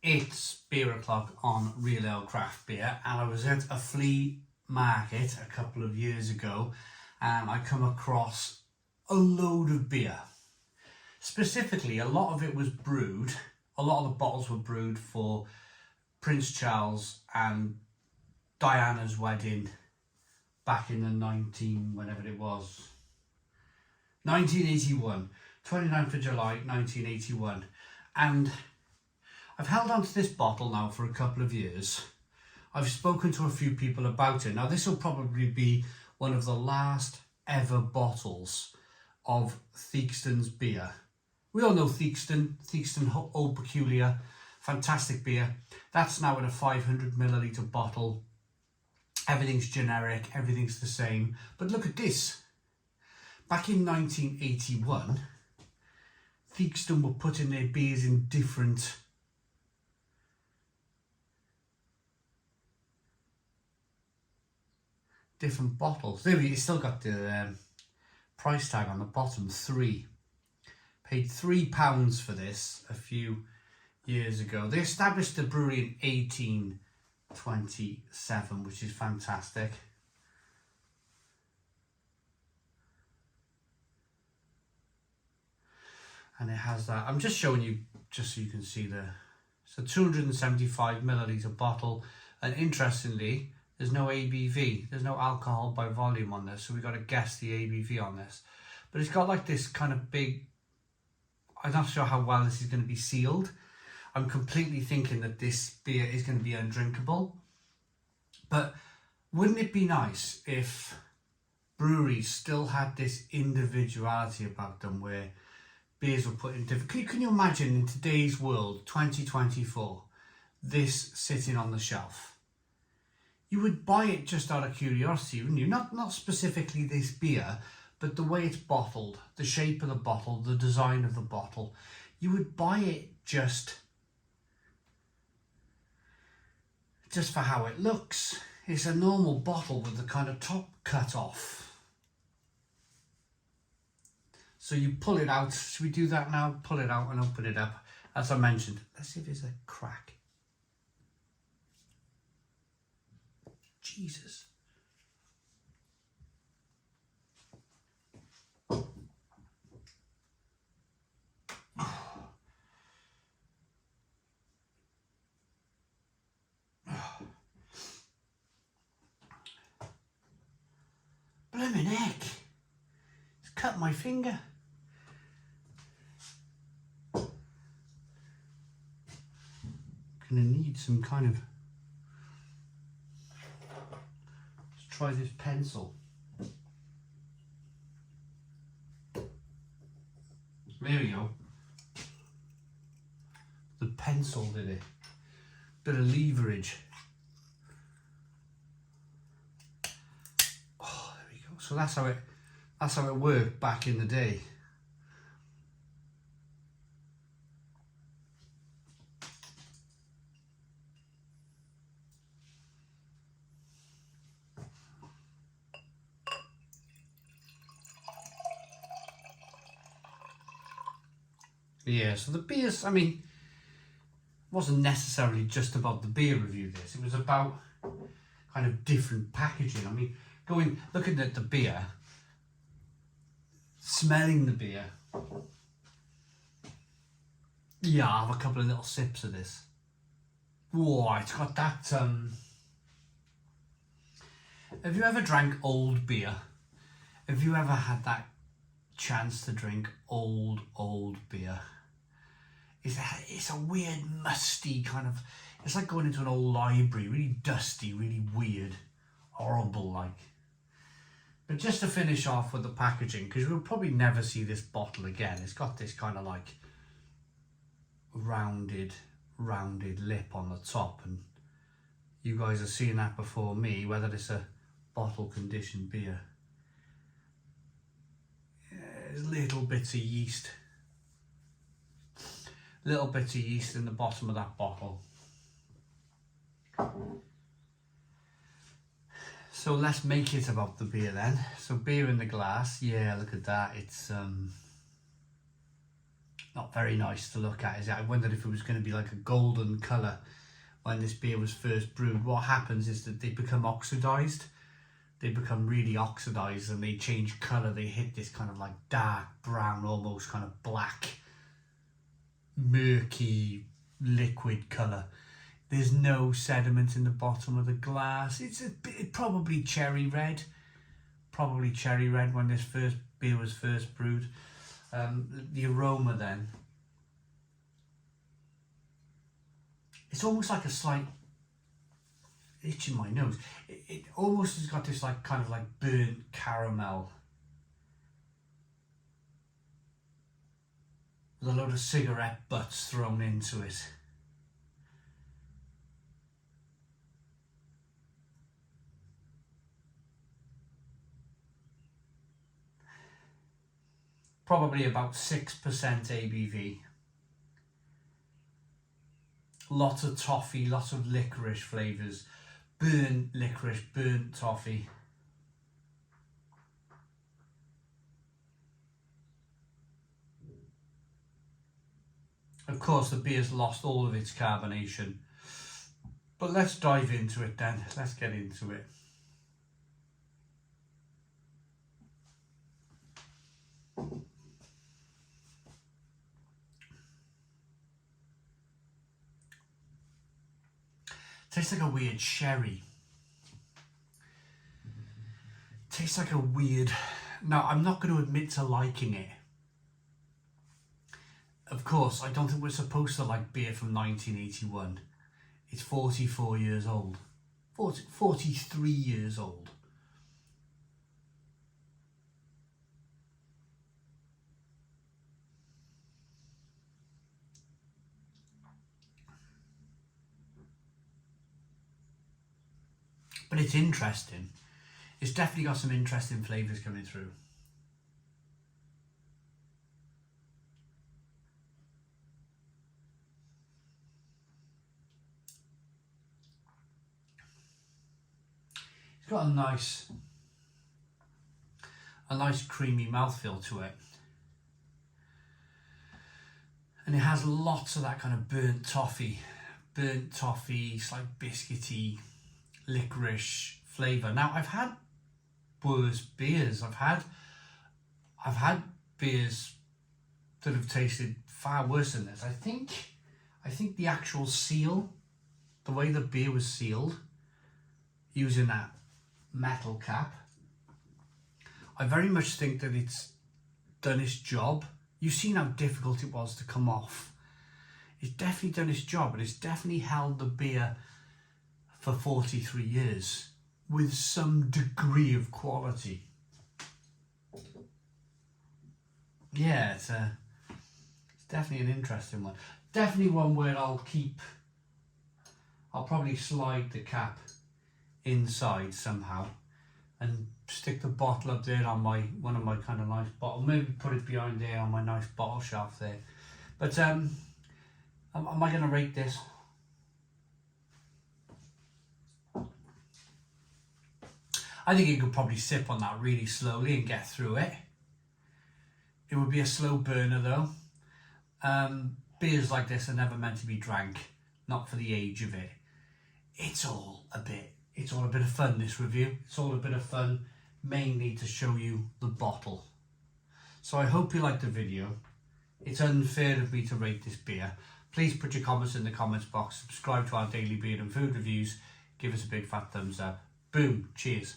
It's beer o'clock on Real Ale Craft Beer, and I was at a flea market a couple of years ago and I come across a load of beer. Specifically, a lot of it was brewed, a lot of the bottles were brewed for Prince Charles and Diana's wedding back in the 1981, 29th of July 1981. And I've held on to this bottle now for a couple of years. I've spoken to a few people about it. Now this will probably be one of the last ever bottles of Theakston's beer. We all know Theakston Old Peculiar, fantastic beer. That's now in a 500ml bottle. Everything's generic, everything's the same. But look at this. Back in 1981, Theakston were putting their beers in different bottles. There we go, you still got the price tag on the bottom, 3. Paid £3 for this a few years ago. They established the brewery in 1827, which is fantastic. And it has that. I'm just showing you just so you can see it's a 275ml bottle, and interestingly, there's no ABV. There's no alcohol by volume on this, so we've got to guess the ABV on this. But it's got like this kind of big, I'm not sure how well this is going to be sealed. I'm completely thinking that this beer is going to be undrinkable. But wouldn't it be nice if breweries still had this individuality about them, where beers were put in different... Can you imagine in today's world, 2024, this sitting on the shelf? You would buy it just out of curiosity, wouldn't you? Not specifically this beer, but the way it's bottled, the shape of the bottle, the design of the bottle. You would buy it just for how it looks. It's a normal bottle with the kind of top cut off. So you pull it out. Should we do that now? Pull it out and open it up. As I mentioned, let's see if there's a crack. Jesus. Blimmin' heck. It's cut my finger. Gonna need some kind of... Let's try this pencil. There we go. The pencil did it. Bit of leverage. Oh, there we go. So that's how it worked back in the day. Yeah, so the beers, I mean, wasn't necessarily just about the beer review this. It was about kind of different packaging. I mean, looking at the beer, smelling the beer. Yeah, I'll have a couple of little sips of this. Whoa, it's got that, have you ever drank old beer? Have you ever had that chance to drink old beer? It's a weird, musty kind of... It's like going into an old library, really dusty, really weird, horrible like. But just to finish off with the packaging, because we'll probably never see this bottle again. It's got this kind of like rounded lip on the top, and you guys are seeing that before me, whether it's a bottle conditioned beer. There's little bits of yeast. Little bits of yeast in the bottom of that bottle. So let's make it about the beer then. So beer in the glass, yeah, look at that. It's not very nice to look at, is it? I wondered if it was going to be like a golden colour when this beer was first brewed. What happens is that they become oxidised. They become really oxidised and they change colour. They hit this kind of like dark brown, almost kind of black, murky, liquid colour. There's no sediment in the bottom of the glass. It's probably cherry red. Probably cherry red when this first beer was first brewed. The aroma then, it's almost like a slight itch in my nose. It almost has got this like kind of like burnt caramel with a load of cigarette butts thrown into it. Probably about 6% ABV. Lots of toffee, lots of licorice flavours. Burnt licorice, burnt toffee. Of course, the beer's lost all of its carbonation. But let's dive into it then. Let's get into it. Tastes like a weird sherry. Tastes like a weird... Now, I'm not going to admit to liking it. Of course, I don't think we're supposed to like beer from 1981. It's 44 years old. 43 years old. But it's interesting. It's definitely got some interesting flavours coming through. It's got a nice creamy mouthfeel to it. And it has lots of that kind of burnt toffee, slight biscuity, licorice flavour. Now, I've had worse beers. I've had beers that have tasted far worse than this. I think the actual seal, the way the beer was sealed, using that metal cap, I very much think that it's done its job. You've seen how difficult it was to come off. It's definitely done its job, and it's definitely held the beer for 43 years with some degree of quality. Yeah, it's definitely an interesting one. Definitely one where I'll probably slide the cap inside somehow and stick the bottle up there on one of my kind of nice bottles. Maybe put it behind there on my nice bottle shelf there. But am I going to rate this? I think you could probably sip on that really slowly and get through it. It would be a slow burner though. Beers like this are never meant to be drank, not for the age of it. It's all a bit of fun, this review. It's all a bit of fun, mainly to show you the bottle. So I hope you liked the video. It's unfair of me to rate this beer. Please put your comments in the comments box. Subscribe to our daily beer and food reviews. Give us a big fat thumbs up. Boom. Cheers.